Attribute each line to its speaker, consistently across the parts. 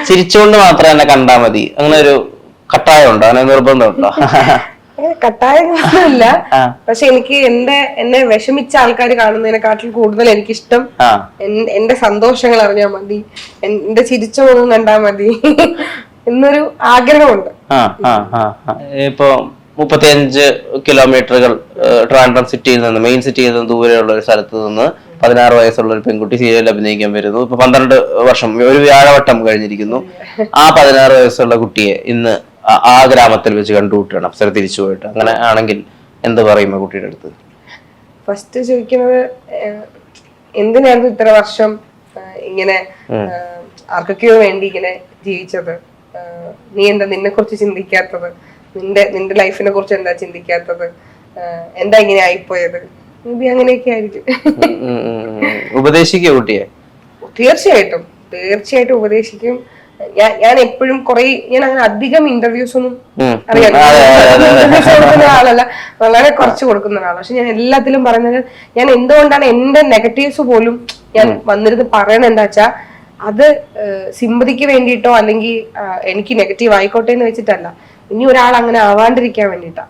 Speaker 1: ചിരിച്ചുകൊണ്ട് മാത്രം എന്നെ കണ്ടാ മതി, അങ്ങനെ ഒരു കട്ടായം ഉണ്ടോ, അങ്ങനെ നിർബന്ധമുണ്ടോ?
Speaker 2: കട്ടായൊന്നുമില്ല. പക്ഷെ എനിക്ക് എന്നെ വിഷമിച്ച ആൾക്കാർ കാണുന്നതിനെക്കാട്ടിൽ കൂടുതൽ എനിക്കിഷ്ടം എന്റെ സന്തോഷങ്ങൾ അറിഞ്ഞാൽ മതി, എന്റെ ചിരിച്ച മുഖം കണ്ടാ മതി എന്നൊരു ആഗ്രഹമുണ്ട്.
Speaker 1: ഇപ്പൊ 35 കിലോമീറ്ററുകൾ ട്രിവാൻഡ്രം സിറ്റിയിൽ നിന്ന്, മെയിൻ സിറ്റിയിൽ നിന്ന് ദൂരെയുള്ള ഒരു സ്ഥലത്ത് നിന്ന് 16 വയസ്സുള്ള ഒരു പെൺകുട്ടി സീരിയലിൽ അഭിനയിക്കാൻ വരുന്നു. ഇപ്പൊ 12 വർഷം, ഒരു വ്യാഴവട്ടം കഴിഞ്ഞിരിക്കുന്നു. ആ 16 വയസ്സുള്ള കുട്ടിയെ ഇന്ന് ആ ഗ്രാമത്തിൽ വെച്ച് കണ്ടുമുട്ടുകയാണ് അപ്സര തിരിച്ചു പോയിട്ട്. അങ്ങനെ ആണെങ്കിൽ എന്ത് പറയും ആ കുട്ടിയുടെ അടുത്ത്?
Speaker 2: ഫസ്റ്റ് ചോദിക്കുന്നത്, എന്തിനായിരുന്നു ഇത്ര വർഷം ഇങ്ങനെ ആർക്കൊക്കെയോ വേണ്ടി ഇങ്ങനെ ജീവിച്ചത്? നീ എന്താ നിന്നെ കുറിച്ച് ചിന്തിക്കാത്തത്? നിന്റെ ലൈഫിനെ കുറിച്ച് എന്താ ചിന്തിക്കാത്തത്? എന്താ ഇങ്ങനെ ആയിപ്പോയത്? മേ ബി അങ്ങനെയൊക്കെ ആയിരിക്കും.
Speaker 1: ഉപദേശിക്കും കുട്ടിയെ? തീർച്ചയായിട്ടും
Speaker 2: ഉപദേശിക്കും. ഞാൻ എപ്പോഴും ഞാൻ അങ്ങനെ അധികം ഇന്റർവ്യൂസ് ഒന്നും കൊടുക്കുന്ന ആളല്ല, വളരെ കുറച്ച് കൊടുക്കുന്ന ഒരാളാണ്. പക്ഷെ ഞാൻ എല്ലാത്തിലും പറയുന്നത്, ഞാൻ എന്തുകൊണ്ടാണ് എന്റെ നെഗറ്റീവ്സ് പോലും ഞാൻ വന്നിരുന്ന് പറയണത് എന്താ വെച്ചാ, അത് സിമ്പതിക്ക് വേണ്ടിയിട്ടോ അല്ലെങ്കിൽ എനിക്ക് നെഗറ്റീവ് ആയിക്കോട്ടെ എന്ന് വെച്ചിട്ടല്ല, ഇനി ഒരാൾ അങ്ങനെ ആവാണ്ടിരിക്കാൻ വേണ്ടിട്ടാ.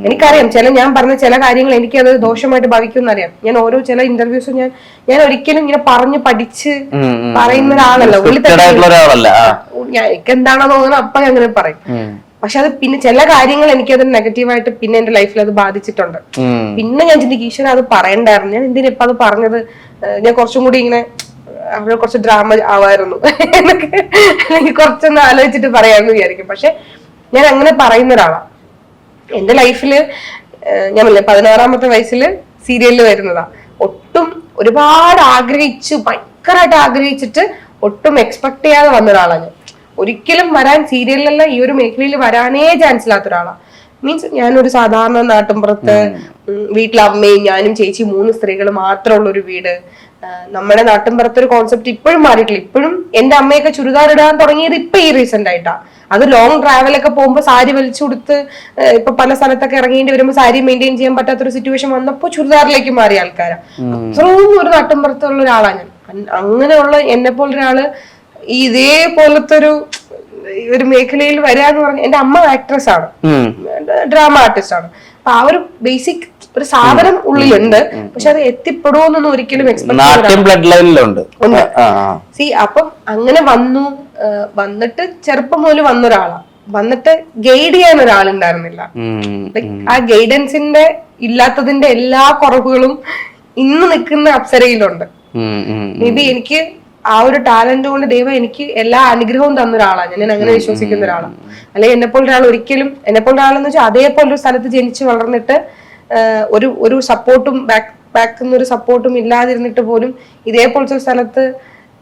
Speaker 2: എനിക്കറിയാം ഞാൻ പറഞ്ഞ ചില കാര്യങ്ങൾ എനിക്കത് ദോഷമായിട്ട് ഭവിക്കുമെന്നറിയാം. ഞാൻ ഓരോ ചില ഇന്റർവ്യൂസും ഞാൻ ഒരിക്കലും ഇങ്ങനെ പറഞ്ഞ് പഠിച്ച് പറയുന്ന ഒരാളല്ല. എനിക്ക് എന്താണോ തോന്നുന്നത് അപ്പൊ ഞാൻ അങ്ങനെ പറയും. പക്ഷെ അത് പിന്നെ ചില കാര്യങ്ങൾ എനിക്കത് നെഗറ്റീവായിട്ട് പിന്നെ എന്റെ ലൈഫിൽ അത് ബാധിച്ചിട്ടുണ്ട്. പിന്നെ ഞാൻ ചിന്തിക്കും, ഈശ്വര അത് പറയണ്ടായിരുന്നു, ഞാൻ എന്തിനിപ്പൊ അത് പറഞ്ഞത്, ഞാൻ കുറച്ചും കൂടി ഇങ്ങനെ അവിടെ കുറച്ച് ഡ്രാമ ആവായിരുന്നു എന്നൊക്കെ എനിക്ക് കുറച്ചൊന്ന് ആലോചിച്ചിട്ട് പറയാമെന്ന് വിചാരിക്കും. പക്ഷെ ഞാൻ അങ്ങനെ പറയുന്ന ഒരാളാണ്. എന്റെ ലൈഫില് ഞാൻ 16-ാമത്തെ വയസ്സിൽ സീരിയലിൽ വരുന്നതാ. ഒട്ടും ഒരുപാട് ഭയങ്കരമായിട്ട് ആഗ്രഹിച്ചിട്ട് ഒട്ടും എക്സ്പെക്ട് ചെയ്യാതെ വന്ന ഒരാളാണ് ഞാൻ. ഒരിക്കലും സീരിയലിലല്ല ഈ ഒരു മേഖലയിൽ വരാനേ ചാൻസ് ഇല്ലാത്ത ഒരാളാണ്. മീൻസ് ഞാനൊരു സാധാരണ നാട്ടിൻപുറത്ത് വീട്ടിലെ അമ്മയും ഞാനും ചേച്ചി 3 സ്ത്രീകൾ മാത്രമുള്ള ഒരു വീട്. നമ്മുടെ നാട്ടിൻപുറത്തെ ഒരു കോൺസെപ്റ്റ് ഇപ്പോഴും മാറിയിട്ടില്ല. ഇപ്പോഴും എന്റെ അമ്മയൊക്കെ ചുരിദാർ ഇടാൻ തുടങ്ങിയത് ഇപ്പൊ ഈ റീസെന്റ് ആയിട്ടാ. അത് ലോങ് ട്രാവലൊക്കെ പോകുമ്പോൾ സാരി വലിച്ചു കൊടുത്ത് ഇപ്പൊ പല സ്ഥലത്തൊക്കെ ഇറങ്ങേണ്ടി വരുമ്പോൾ സാരി മെയിൻറ്റെയിൻ ചെയ്യാൻ പറ്റാത്തൊരു സിറ്റുവേഷൻ വന്നപ്പോൾ ചുരിദാറിലേക്ക് മാറിയ ആൾക്കാരാ. അത്രയും ഒരു നാട്ടിൻപുറത്തുള്ള ഒരാളാണ് ഞാൻ. അങ്ങനെയുള്ള എന്നെ പോലൊരാള് ഇതേപോലത്തെ ഒരു മേഖലയിൽ വരാന്ന് പറഞ്ഞ, എന്റെ അമ്മ ആക്ട്രസ് ആണ്, ഡ്രാമ ആർട്ടിസ്റ്റ് ആണ്. അപ്പൊ ആ ഒരു ബേസിക് ഒരു സാധനം ഉള്ളിലുണ്ട്. പക്ഷെ അത് എത്തിപ്പെടുമോന്നൊന്നും ഒരിക്കലും അപ്പം അങ്ങനെ വന്നിട്ട് ചെറുപ്പം മുതൽ വന്നൊരാളാ. വന്നിട്ട് ഗൈഡ് ചെയ്യാൻ ഒരാളുണ്ടായിരുന്നില്ല. ആ ഗൈഡൻസിന്റെ ഇല്ലാത്തതിന്റെ എല്ലാ കുറവുകളും ഇന്ന് നിൽക്കുന്ന അപ്സരയിലുണ്ട്. മേ ബി എനിക്ക് ആ ഒരു ടാലന്റ് കൊണ്ട് ദൈവം എനിക്ക് എല്ലാ അനുഗ്രഹവും തന്ന ഒരാളാണ്. ഞാൻ അങ്ങനെ വിശ്വസിക്കുന്ന ഒരാളാണ്. അല്ലെങ്കിൽ എന്നെപ്പോലെ ഒരാൾ ഒരിക്കലും, എന്നെപ്പോലെ ഒരാളെന്ന് വെച്ചാൽ അതേപോലെ ഒരു സ്ഥലത്ത് ജനിച്ച് വളർന്നിട്ട് ഒരു സപ്പോർട്ടും ബാക്ക് സപ്പോർട്ടും ഇല്ലാതിരുന്നിട്ട് പോലും ഇതേപോലത്തെ ഒരു സ്ഥലത്ത്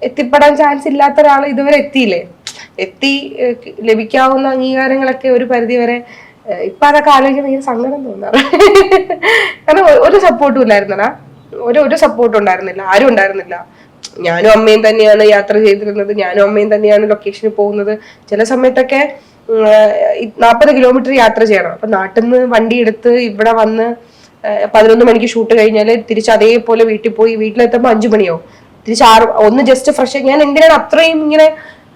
Speaker 2: എത്തിപ്പെടാൻ ചാൻസ് ഇല്ലാത്ത ഒരാൾ ഇതുവരെ ലഭിക്കാവുന്ന അംഗീകാരങ്ങളൊക്കെ ഒരു പരിധി വരെ ഇപ്പൊ അതൊക്കെ ആലോചിക്കുമ്പോൾ എനിക്ക് സങ്കടം തോന്നാറ്. കാരണം ഒരു സപ്പോർട്ടും ഇല്ലായിരുന്നടാ, ഒരു സപ്പോർട്ടും ഉണ്ടായിരുന്നില്ല, ആരും ഉണ്ടായിരുന്നില്ല. ഞാനും അമ്മയും തന്നെയാണ് യാത്ര ചെയ്തിരുന്നത്, ഞാനും അമ്മയും തന്നെയാണ് ലൊക്കേഷനിൽ പോകുന്നത്. ചില സമയത്തൊക്കെ 40 കിലോമീറ്റർ യാത്ര ചെയ്യണം. അപ്പൊ നാട്ടിൽ നിന്ന് വണ്ടി എടുത്ത് ഇവിടെ വന്ന് 11 മണിക്ക് ഷൂട്ട് കഴിഞ്ഞാല് തിരിച്ച് അതേപോലെ വീട്ടിൽ പോയി വീട്ടിലെത്തുമ്പോൾ 5 മണിയാവും. തിരിച്ച് 6 ജസ്റ്റ് ഫ്രഷ്. ഞാൻ എന്തിനാണ് അത്രയും ഇങ്ങനെ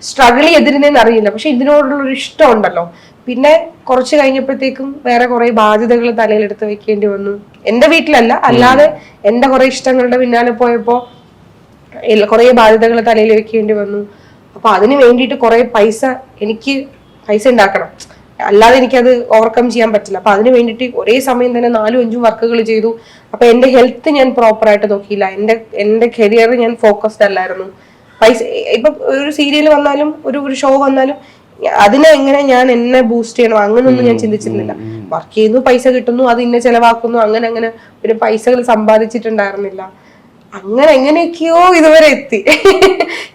Speaker 2: സ്ട്രഗിൾ ചെയ്തിരുന്നേന്ന് അറിയില്ല. പക്ഷെ ഇതിനോടുള്ള ഒരു ഇഷ്ടം ഉണ്ടല്ലോ. പിന്നെ കുറച്ച് കഴിഞ്ഞപ്പോഴത്തേക്കും വേറെ കുറെ ബാധ്യതകൾ തലയിലെടുത്ത് വെക്കേണ്ടി വന്നു. എന്റെ വീട്ടിലല്ല, അല്ലാതെ എന്റെ കുറെ ഇഷ്ടങ്ങളുടെ പിന്നാലെ പോയപ്പോ കുറെ ബാധ്യതകൾ തലയിൽ വെക്കേണ്ടി വന്നു. അപ്പൊ അതിന് വേണ്ടിയിട്ട് കുറെ പൈസ ഉണ്ടാക്കണം, അല്ലാതെ എനിക്കത് ഓവർകം ചെയ്യാൻ പറ്റില്ല. അപ്പൊ അതിന് വേണ്ടിയിട്ട് ഒരേ സമയം തന്നെ 4-5 വർക്കുകൾ ചെയ്തു. അപ്പൊ എന്റെ ഹെൽത്ത് ഞാൻ പ്രോപ്പറായിട്ട് നോക്കിയില്ല, എന്റെ കരിയർ ഞാൻ ഫോക്കസ്ഡ് അല്ലായിരുന്നു. ഇപ്പൊ ഒരു സീരിയൽ വന്നാലും ഒരു ഷോ വന്നാലും അതിനെ എങ്ങനെ ഞാൻ എന്നെ ബൂസ്റ്റ് ചെയ്യണം അങ്ങനൊന്നും ഞാൻ ചിന്തിച്ചിരുന്നില്ല. വർക്ക് ചെയ്യുന്നു, പൈസ കിട്ടുന്നു, അത് ഇന്നെ ചെലവാക്കുന്നു, അങ്ങനെ പിന്നെ പൈസകൾ സമ്പാദിച്ചിട്ടുണ്ടായിരുന്നില്ല. അങ്ങനെ എങ്ങനെയൊക്കെയോ ഇതുവരെ എത്തി.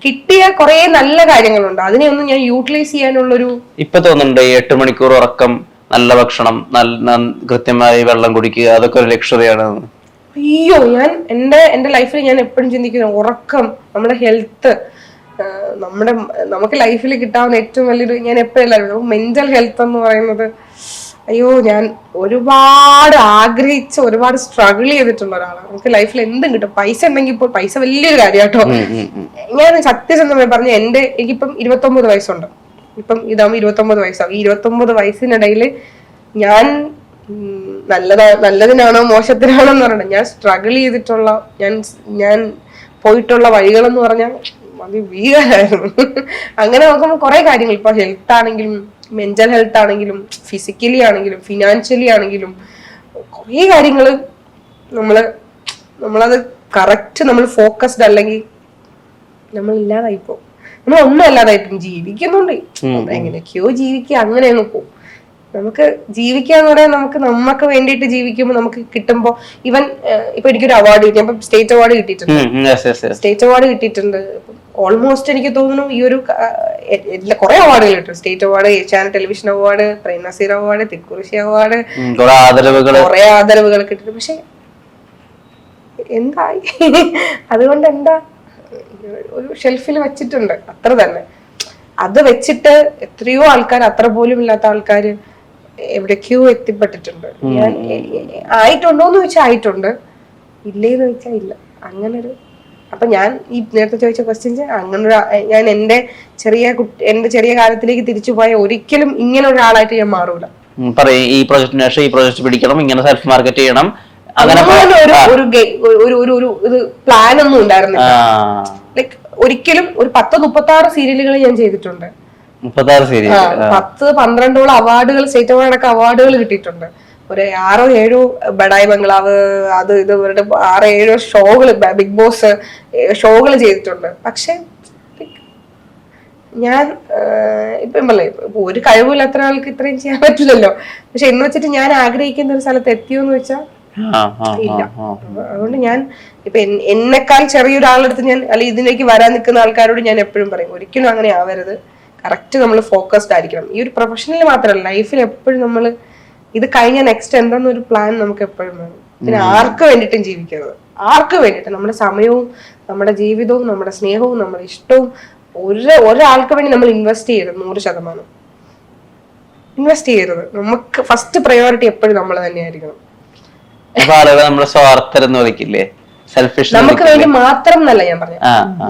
Speaker 2: കിട്ടിയ കുറെ നല്ല കാര്യങ്ങളുണ്ട്, അതിനെയൊന്നും ഞാൻ യൂട്ടിലൈസ് ചെയ്യാനുള്ളൊരു
Speaker 1: ഇപ്പൊ തോന്നുന്നുണ്ട്. 8 മണിക്കൂർ ഉറക്കം, നല്ല ഭക്ഷണം, കൃത്യമായി വെള്ളം കുടിക്കുക, അതൊക്കെ ഒരു ലക്ഷറിയാണ്.
Speaker 2: അയ്യോ, ഞാൻ എന്റെ ലൈഫിൽ ഞാൻ എപ്പോഴും ചിന്തിക്കുന്നു, ഉറക്കം, നമ്മുടെ ഹെൽത്ത്, നമുക്ക് ലൈഫിൽ കിട്ടാവുന്ന ഏറ്റവും വലിയൊരു, ഞാൻ എപ്പോഴും മെന്റൽ ഹെൽത്ത് എന്ന് പറയുന്നത് അയ്യോ ഞാൻ ഒരുപാട് ആഗ്രഹിച്ച് ഒരുപാട് സ്ട്രഗിൾ ചെയ്തിട്ടുള്ള ഒരാളാണ്. നമുക്ക് ലൈഫിൽ എന്തും കിട്ടും. പൈസ ഉണ്ടെങ്കിൽ ഇപ്പോൾ പൈസ വലിയൊരു കാര്യം കേട്ടോ. ഞാൻ സത്യസന്ധമായി പറഞ്ഞ എനിക്കിപ്പം 29 വയസ്സുണ്ട്. ഇപ്പം ഇതാകുമ്പോൾ 29 വയസ്സാവും. ഈ 29 വയസ്സിനിടയിൽ ഞാൻ നല്ലതിനാണോ മോശത്തിനാണോ എന്ന് പറയണം, ഞാൻ സ്ട്രഗിൾ ചെയ്തിട്ടുള്ള ഞാൻ പോയിട്ടുള്ള വഴികളെന്ന് പറഞ്ഞാൽ അതിഭീകരമായിരുന്നു. അങ്ങനെ നോക്കുമ്പോൾ കുറെ കാര്യങ്ങൾ, ഇപ്പൊ ഹെൽത്ത് ആണെങ്കിലും മെന്റൽ ഹെൽത്ത് ആണെങ്കിലും ഫിസിക്കലി ആണെങ്കിലും ഫിനാൻഷ്യലി ആണെങ്കിലും കുറെ കാര്യങ്ങള് നമ്മളത് കറക്റ്റ് നമ്മൾ ഫോക്കസ്ഡ് അല്ലെങ്കിൽ നമ്മൾ ഇല്ലാതായിപ്പോ, നമ്മൾ ഒന്നും അല്ലാതായിപ്പോ ജീവിക്കുന്നുണ്ട്, എങ്ങനെയൊക്കെയോ ജീവിക്കുക, അങ്ങനെ അങ്ങ് പോകും. നമുക്ക് ജീവിക്കാന്ന് പറയാൻ നമുക്ക് വേണ്ടിയിട്ട് ജീവിക്കുമ്പോൾ നമുക്ക് കിട്ടുമ്പോ ഇവൻ ഇപ്പൊ എനിക്കൊരു അവാർഡ് കിട്ടി, അപ്പൊ സ്റ്റേറ്റ് അവാർഡ് കിട്ടിയിട്ടുണ്ട്. ഓൾമോസ്റ്റ് എനിക്ക് തോന്നുന്നു ഈ ഒരു കുറെ അവാർഡുകൾ കിട്ടും. State award, Asianet television award, Prem Nazir award, Thikkurissy award, കുറെ ആദരവുകൾ കിട്ടിയിട്ടുണ്ട്. പക്ഷെ എന്തായി? അതുകൊണ്ട് എന്താ, ഒരു ഷെൽഫിൽ വെച്ചിട്ടുണ്ട്, അത്ര തന്നെ. അത് വെച്ചിട്ട് എത്രയോ ആൾക്കാർ, അത്ര പോലും ഇല്ലാത്ത ആൾക്കാര് എവിടേക്കോ എത്തിപ്പെട്ടിട്ടുണ്ട്. ഞാൻ ആയിട്ടുണ്ടോന്ന് ചോദിച്ചാൽ ആയിട്ടുണ്ട്, ഇല്ലേന്ന് ചോദിച്ചാൽ ഇല്ല. അങ്ങനൊരു, അപ്പൊ ഞാൻ ഈ നേരത്തെ ചോദിച്ച ക്വസ്റ്റ്യൻസ് അങ്ങനെ ഞാൻ എന്റെ ചെറിയ കാലത്തിലേക്ക് തിരിച്ചു പോയ ഒരിക്കലും ഇങ്ങനെ ഒരാളായിട്ട് ഞാൻ മാറൂല.
Speaker 1: ഈ പ്രോജക്ട് പിടിക്കണം, ഇങ്ങനെ സെൽഫ് മാർക്കറ്റ് ചെയ്യണം,
Speaker 2: ഒരു പ്ലാൻ ഒന്നും ഉണ്ടായിരുന്നില്ല. ലൈക് ഒരിക്കലും ഒരു 10-36 സീരിയലുകൾ ഞാൻ ചെയ്തിട്ടുണ്ട്. 10-12 അവാർഡുകൾ, സ്റ്റേറ്റ് അവാർഡൊക്കെ അവാർഡുകൾ കിട്ടിയിട്ടുണ്ട്. ഒരു 6-7 ബഡായി ബംഗ്ലാവ്, അത് ഇത് ഇവരുടെ 6-7 ഷോകള്, ബിഗ് ബോസ് ഷോകൾ ചെയ്തിട്ടുണ്ട്. പക്ഷെ ഞാൻ ഇപ്പം ഒരു കഴിവില്ലാത്ത ആൾക്ക് ഇത്രയും ചെയ്യാൻ പറ്റില്ലല്ലോ. പക്ഷെ എന്ന് വെച്ചിട്ട് ഞാൻ ആഗ്രഹിക്കുന്ന ഒരു സ്ഥലത്ത് എത്തിയോന്ന് വെച്ചാൽ ഇല്ല. അതുകൊണ്ട് ഞാൻ ഇപ്പൊ എന്നെക്കാൾ ചെറിയൊരാളെടുത്ത് ഞാൻ അല്ലെങ്കിൽ ഇതിലേക്ക് വരാൻ നിൽക്കുന്ന ആൾക്കാരോട് ഞാൻ എപ്പോഴും പറയും, ഒരിക്കലും അങ്ങനെ ആവരുത്. കറക്റ്റ് നമ്മൾ ഫോക്കസ്ഡ് ആയിരിക്കണം. ഈ ഒരു പ്രൊഫഷണൽ മാത്രമല്ല, ലൈഫിൽ എപ്പോഴും നമ്മൾ ഇത് കഴിഞ്ഞ നെക്സ്റ്റ് എന്താന്നൊരു പ്ലാൻ നമുക്ക് എപ്പോഴും വേണം. പിന്നെ ആർക്ക് വേണ്ടിയിട്ടും ജീവിക്കരുത്, ആർക്ക് വേണ്ടിയിട്ട് നമ്മുടെ സമയവും നമ്മുടെ ജീവിതവും നമ്മുടെ സ്നേഹവും നമ്മുടെ ഇഷ്ടവും ഒരാൾക്ക് വേണ്ടി നമ്മൾ ഇൻവെസ്റ്റ് ചെയ്യരുത്. 100% ഇൻവെസ്റ്റ് ചെയ്യരുത്. നമുക്ക് ഫസ്റ്റ് പ്രയോറിറ്റി എപ്പോഴും നമ്മൾ തന്നെയായിരിക്കണം. നമുക്ക് വേണ്ടി മാത്രം എന്നല്ല ഞാൻ പറഞ്ഞു,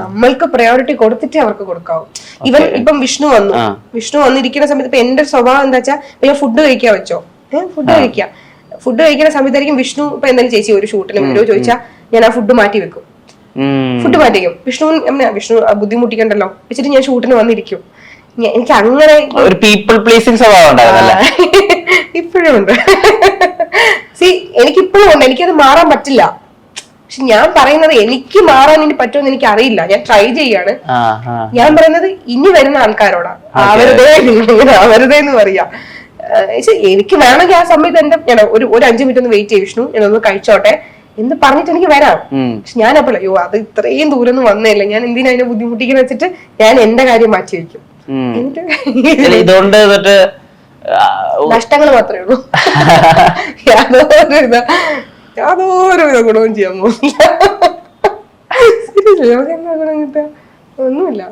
Speaker 2: നമ്മൾക്ക് പ്രയോറിറ്റി കൊടുത്തിട്ട് അവർക്ക് കൊടുക്കാവും. ഇപ്പം വിഷ്ണു വന്നിരിക്കുന്ന സമയത്ത് ഇപ്പൊ എന്റെ സ്വഭാവം എന്താ വെച്ചാൽ, ഞാൻ ഫുഡ് കഴിക്കാൻ വെച്ചോ, ഫുഡ് കഴിക്കുന്ന സമയത്തായിരിക്കും വിഷ്ണു ഇപ്പൊ എന്തായാലും ചേച്ചി ഒരു ഷൂട്ടിന് വീഡിയോ ചോദിച്ചാൽ ഞാൻ ആ ഫുഡ് മാറ്റി വെക്കും. വിഷ്ണു ബുദ്ധിമുട്ടിക്കണ്ടല്ലോ വെച്ചിട്ട് ഞാൻ ഷൂട്ടിന് വന്നിരിക്കും. എനിക്ക് അങ്ങനെ
Speaker 1: ഒരു പീപ്പിൾ പ്ലീസിംഗ് സ്വഭാവം
Speaker 2: ഇപ്പോഴും ഉണ്ട്. എനിക്കിപ്പോഴും ഉണ്ട്. എനിക്കത് മാറാൻ പറ്റില്ല. പക്ഷെ ഞാൻ പറയുന്നത് എനിക്ക് മാറാൻ ഇനി പറ്റുമെന്ന് എനിക്ക് അറിയില്ല. ഞാൻ ട്രൈ ചെയ്യാണ്. ഞാൻ പറയുന്നത് ഇനി വരുന്ന ആൾക്കാരോടാ, അവരുതേ എന്ന് പറയാ. എനിക്ക് വേണമെങ്കിൽ ആ സമയത്ത് ഞാൻ ഒരു 5 മിനിറ്റ് ഒന്ന് വെയിറ്റ് ചെയ്യും, വിഷ്ണു ഞാനൊന്ന് കഴിച്ചോട്ടെ എന്ന് പറഞ്ഞിട്ട് എനിക്ക് വരാം. പക്ഷെ ഞാൻ അപ്പോൾ അയ്യോ അത് ഇത്രയും ദൂരം ഒന്നും വന്നേയില്ല, ഞാൻ എന്തിനാ അതിനെ ബുദ്ധിമുട്ടിക്കുന്ന വെച്ചിട്ട് ഞാൻ എന്റെ കാര്യം മാറ്റി വയ്ക്കും.
Speaker 1: ഇതുകൊണ്ട്
Speaker 2: നഷ്ടങ്ങൾ മാത്രമേ ഉള്ളൂ, യാതൊരു ഗുണവും ചെയ്യാൻ പോകുന്നില്ല. നമുക്ക് എന്താ ഗുണം കിട്ടുക? ഒന്നുമില്ല.